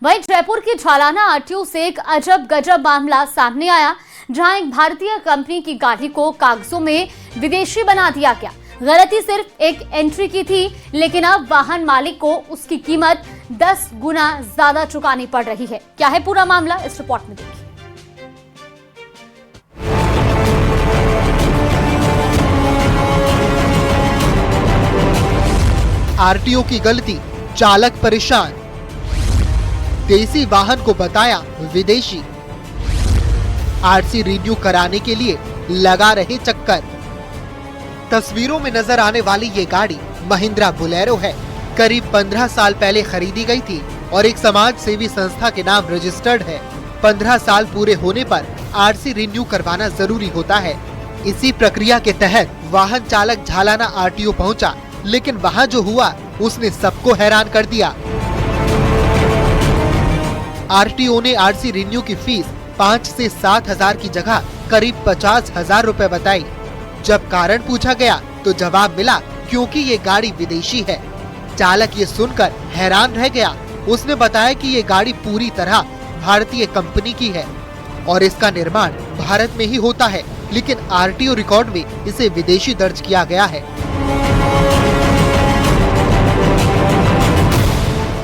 वहीं जयपुर की झालाना आरटीओ से एक अजब गजब मामला सामने आया, जहां एक भारतीय कंपनी की गाड़ी को कागजों में विदेशी बना दिया गया। गलती सिर्फ एक एंट्री की थी, लेकिन अब वाहन मालिक को उसकी कीमत 10 गुना ज्यादा चुकानी पड़ रही है। क्या है पूरा मामला, इस रिपोर्ट में देखिए। आरटीओ की गलती, चालक परेशान, देसी वाहन को बताया विदेशी, आरसी रिन्यू कराने के लिए लगा रहे चक्कर। तस्वीरों में नजर आने वाली ये गाड़ी महिंद्रा बोलेरो है। करीब 15 साल पहले खरीदी गई थी और एक समाज सेवी संस्था के नाम रजिस्टर्ड है। 15 साल पूरे होने पर आरसी रिन्यू करवाना जरूरी होता है। इसी प्रक्रिया के तहत वाहन चालक झालाना आरटीओ पहुंचा, लेकिन वहां जो हुआ उसने सबको हैरान कर दिया। आरटीओ ने आरसी रिन्यू की फीस 5 से 7 हजार की जगह करीब 50,000 रुपए बताई। जब कारण पूछा गया तो जवाब मिला क्योंकि ये गाड़ी विदेशी है। चालक ये सुनकर हैरान रह गया। उसने बताया कि ये गाड़ी पूरी तरह भारतीय कंपनी की है और इसका निर्माण भारत में ही होता है, लेकिन आरटीओ रिकॉर्ड में इसे विदेशी दर्ज किया गया है।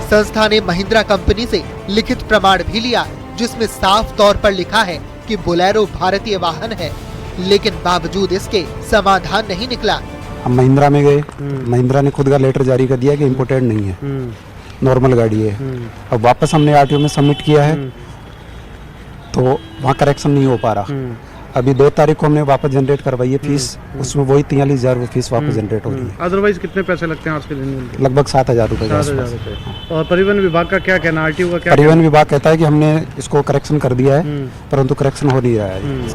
संस्था ने महिंद्रा कंपनी से लिखित प्रमाण भी लिया, जिसमें साफ तौर पर लिखा है कि बोलेरो भारतीय वाहन है, लेकिन बावजूद इसके समाधान नहीं निकला। हम महिंद्रा में गए, महिंद्रा ने खुद का लेटर जारी कर दिया कि इम्पोर्टेड नहीं है, नॉर्मल गाड़ी है। अब वापस हमने आरटीओ में सबमिट किया है तो वहाँ करेक्शन नहीं हो पा रहा। अभी 2 तारीख को हमने वापस जनरेट करवाई है फीस, उसमें वही 43,000 फीस वापस जनरेट हो रही है। अदरवाइज कितने पैसे लगते हैं आज के दिन? लगभग 7,000 रुपए। और परिवहन विभाग का क्या कहना, आरटीओ का क्या? परिवहन विभाग कहता है कि हमने इसको करेक्शन कर दिया है, परंतु करेक्शन हो नहीं रहा है।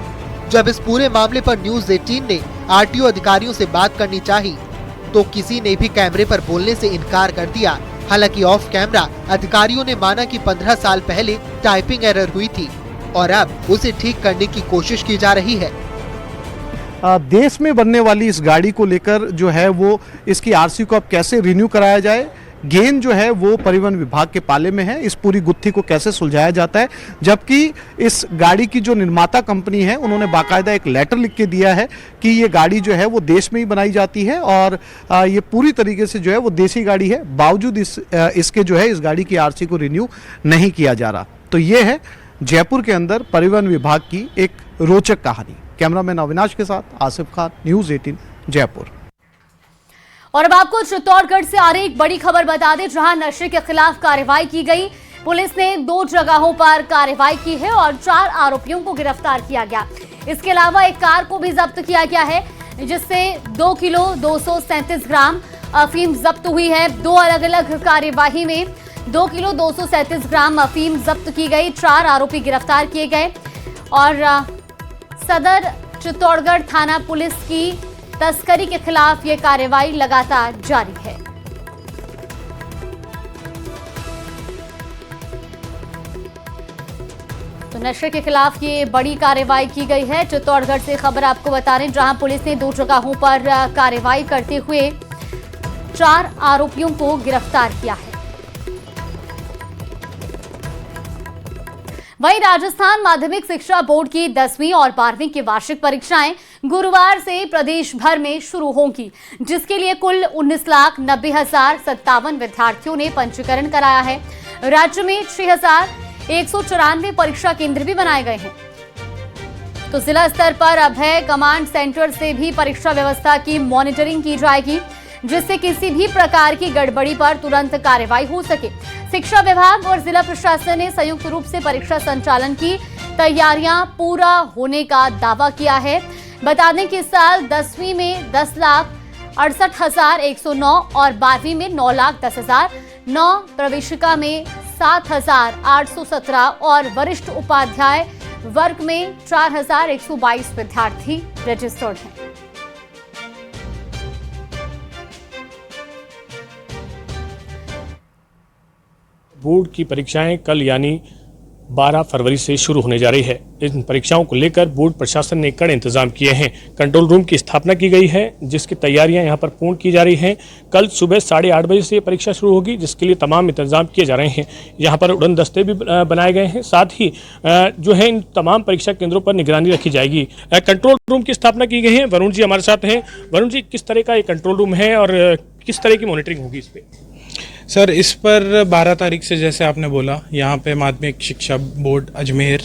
जब इस पूरे मामले पर न्यूज़ 18 ने आरटीओ अधिकारियों से बात करनी चाही, तो किसी ने भी कैमरे पर बोलने से इनकार कर दिया। हालांकि ऑफ कैमरा अधिकारियों ने माना कि 15 साल पहले टाइपिंग एरर हुई थी और अब उसे ठीक करने की कोशिश की जा रही है। देश में बनने वाली इस गाड़ी को लेकर जो है वो इसकी आरसी को अब कैसे रिन्यू कराया जाए, गेंद जो है वो परिवहन विभाग के पाले में है। इस पूरी गुत्थी को कैसे सुलझाया जाता है, जबकि इस गाड़ी की जो निर्माता कंपनी है उन्होंने बाकायदा एक लेटर लिख के दिया है कि ये गाड़ी जो है वो देश में ही बनाई जाती है और ये पूरी तरीके से जो है वो देसी गाड़ी है। बावजूद इसके जो है इस गाड़ी की आरसी को रिन्यू नहीं किया जा रहा। तो ये है जयपुर के अंदर परिवहन विभाग की एक रोचक कहानी। कैमरामैन अविनाश के साथ आसिफ खान, न्यूज़ 18 जयपुर। और अब आपको चित्तौड़गढ़ से आ रही एक बड़ी खबर बता दें, जहां नशे के खिलाफ कार्रवाई की गई। पुलिस ने 2 जगहों पर कार्रवाई की है और 4 आरोपियों को गिरफ्तार किया गया। इसके अलावा एक कार को भी जब्त किया गया है, जिससे 2 किलो 237 ग्राम अफीम जब्त हुई है। 2 अलग अलग कार्यवाही में 2 किलो 237 ग्राम अफीम जब्त की गई। 4 आरोपी गिरफ्तार किए गए और सदर चित्तौड़गढ़ थाना पुलिस की तस्करी के खिलाफ ये कार्रवाई लगातार जारी है। तो नशे के खिलाफ ये बड़ी कार्रवाई की गई है। चित्तौड़गढ़ से खबर आपको बता रहे हैं, जहां पुलिस ने 2 जगहों पर कार्रवाई करते हुए 4 आरोपियों को गिरफ्तार किया है। वहीं राजस्थान माध्यमिक शिक्षा बोर्ड की 10वीं और 12वीं की वार्षिक परीक्षाएं गुरुवार से प्रदेश भर में शुरू होंगी, जिसके लिए कुल 19,90,057 विद्यार्थियों ने पंजीकरण कराया है। राज्य में 6,194 परीक्षा केंद्र भी बनाए गए हैं। तो जिला स्तर पर अभय कमांड सेंटर से भी परीक्षा व्यवस्था की मॉनिटरिंग की जाएगी, जिससे किसी भी प्रकार की गड़बड़ी पर तुरंत कार्रवाई हो सके। शिक्षा विभाग और जिला प्रशासन ने संयुक्त रूप से परीक्षा संचालन की तैयारियां पूरा होने का दावा किया है। बता दें कि इस साल 10वीं में 10,68,109 और 12वीं में 9,10,009, प्रवेशिका में 7,817 और वरिष्ठ उपाध्याय वर्ग में 4,122 विद्यार्थी रजिस्टर्ड हैं। बोर्ड की परीक्षाएं कल यानी 12 फरवरी से शुरू होने जा रही है। इन परीक्षाओं को लेकर बोर्ड प्रशासन ने कड़े इंतजाम किए हैं। कंट्रोल रूम की स्थापना की गई है, जिसकी तैयारियां यहां पर पूर्ण की जा रही हैं। कल सुबह 8:30 बजे से परीक्षा शुरू होगी, जिसके लिए तमाम इंतजाम किए जा रहे हैं। यहां पर उड़न दस्ते भी बनाए गए हैं। साथ ही जो है इन तमाम परीक्षा केंद्रों पर निगरानी रखी जाएगी। कंट्रोल रूम की स्थापना की गई है। वरुण जी हमारे साथ हैं। वरुण जी, किस तरह का ये कंट्रोल रूम है और किस तरह की मॉनिटरिंग होगी इस पे? सर, इस पर 12 तारीख से, जैसे आपने बोला, यहाँ पे माध्यमिक शिक्षा बोर्ड अजमेर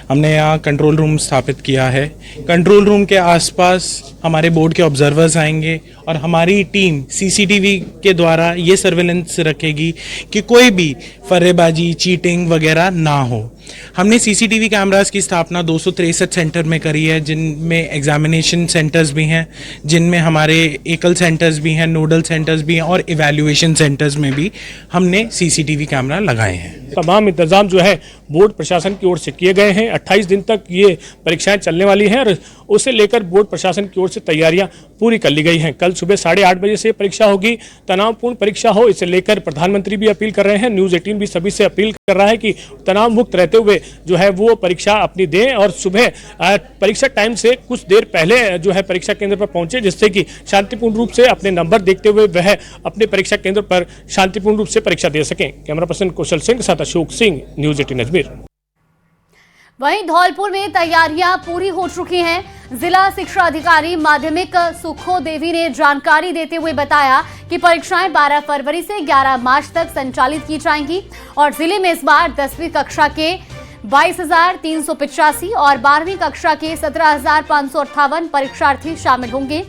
हमने यहाँ कंट्रोल रूम स्थापित किया है। कंट्रोल रूम के आसपास हमारे बोर्ड के ऑब्जर्वर्स आएंगे और हमारी टीम सीसीटीवी के द्वारा ये सर्वेलेंस रखेगी कि कोई भी फर्रेबाजी, चीटिंग वगैरह ना हो। हमने सीसीटीवी कैमरास की स्थापना 263 सेंटर में करी है, जिनमें एग्जामिनेशन सेंटर्स भी हैं, जिनमें हमारे एकल सेंटर्स भी हैं, नोडल सेंटर्स भी हैं और इवैल्यूएशन सेंटर्स में भी हमने सीसीटीवी कैमरा लगाए हैं। तमाम इंतजाम जो है बोर्ड प्रशासन की ओर से किए गए हैं। 28 दिन तक ये परीक्षाएं चलने वाली हैं और उसे लेकर बोर्ड प्रशासन की ओर से तैयारियां पूरी कर ली गई हैं। कल सुबह 8:30 बजे से परीक्षा होगी। तनावपूर्ण परीक्षा हो, इसे लेकर प्रधानमंत्री भी अपील कर रहे हैं। न्यूज़ 18 भी सभी से अपील कर रहा है कि तनाव मुक्त रहते हुए जो है वो परीक्षा अपनी दें और सुबह परीक्षा टाइम से कुछ देर पहले जो है परीक्षा केंद्र पर पहुंचे, जिससे कि शांतिपूर्ण रूप से अपने नंबर देखते हुए वह अपने परीक्षा केंद्र पर शांतिपूर्ण रूप से परीक्षा दे सकें। कैमरा पर्सन कौशल सिंह के साथ अशोक सिंह, न्यूज़ 18 अजमेर। वहीं धौलपुर में तैयारियां पूरी हो चुकी हैं। जिला शिक्षा अधिकारी माध्यमिक सुखो देवी ने जानकारी देते हुए बताया कि परीक्षाएं 12 फरवरी से 11 मार्च तक संचालित की जाएंगी और जिले में इस बार 10वीं कक्षा के 22,385 और 12वीं कक्षा के 17,558 परीक्षार्थी शामिल होंगे।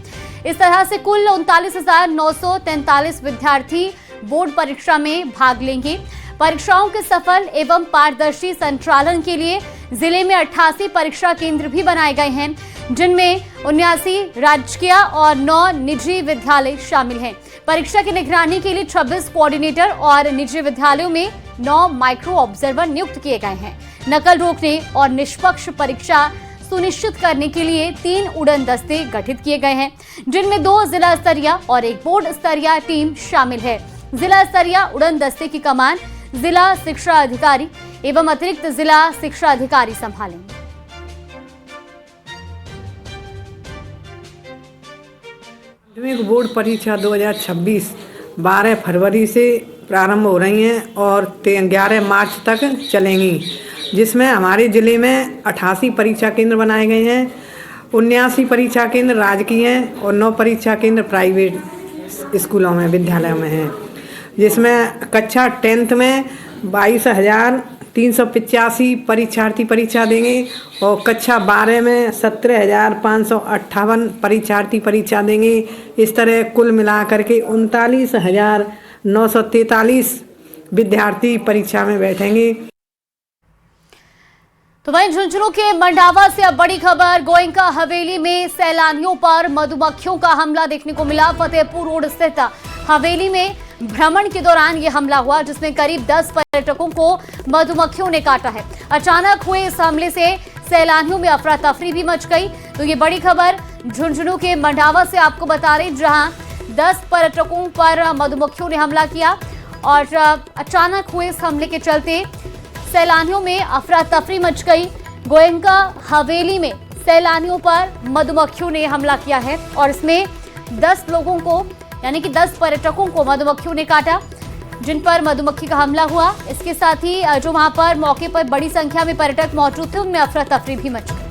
इस तरह से कुल 39,943 विद्यार्थी बोर्ड परीक्षा में भाग लेंगे। परीक्षाओं के सफल एवं पारदर्शी संचालन के लिए जिले में 88 परीक्षा केंद्र भी बनाए गए हैं, जिनमें 79 राजकीय और 9 निजी विद्यालय शामिल हैं। परीक्षा की निगरानी के लिए 26 कोऑर्डिनेटर और निजी विद्यालयों में 9 माइक्रो ऑब्जर्वर नियुक्त किए गए हैं। नकल रोकने और निष्पक्ष परीक्षा सुनिश्चित करने के लिए 3 उड़न दस्ते गठित किए गए हैं, जिनमें 2 जिला स्तरीय और 1 बोर्ड स्तरीय टीम शामिल है। जिला स्तरीय उड़न दस्ते की कमान जिला शिक्षा अधिकारी एवं अतिरिक्त जिला शिक्षा अधिकारी संभालेंगे। माध्यमिक बोर्ड परीक्षा 2026 12 फरवरी से प्रारंभ हो रही हैं और 11 मार्च तक चलेंगी, जिसमें हमारे ज़िले में 88 परीक्षा केंद्र बनाए गए हैं। 79 परीक्षा केंद्र राजकीय हैं और 9 परीक्षा केंद्र प्राइवेट स्कूलों में, विद्यालयों में हैं, जिसमें कक्षा 10th में 22,385 परीक्षार्थी परीक्षा देंगे और कक्षा 12 में 17,558 परीक्षार्थी परीक्षा देंगे। इस तरह कुल मिलाकर के 39,943 विद्यार्थी परीक्षा में बैठेंगे। तो वहीं झुंझुनू के मंडावा से अब बड़ी खबर। गोयनका हवेली में सैलानियों पर मधुमक्खियों का हमला देखने को मिला। फतेहपुर रोड स्थित हवेली में भ्रमण के दौरान यह हमला हुआ, जिसमें करीब 10 पर्यटकों को मधुमक्खियों ने काटा है। अचानक हुए इस हमले से सैलानियों में अफरा तफरी भी मच गई। तो ये बड़ी खबर झुंझुनू के मंडावा से आपको बता रही, जहां 10 पर्यटकों पर मधुमक्खियों ने हमला किया और अचानक हुए इस हमले के चलते सैलानियों में अफरा तफरी मच गई। गोयनका हवेली में सैलानियों पर मधुमक्खियों ने हमला किया है और इसमें 10 लोगों को यानी कि 10 पर्यटकों को मधुमक्खियों ने काटा, जिन पर मधुमक्खी का हमला हुआ। इसके साथ ही जो वहां पर मौके पर बड़ी संख्या में पर्यटक मौजूद थे, उनमें अफरा तफरी भी मच गई।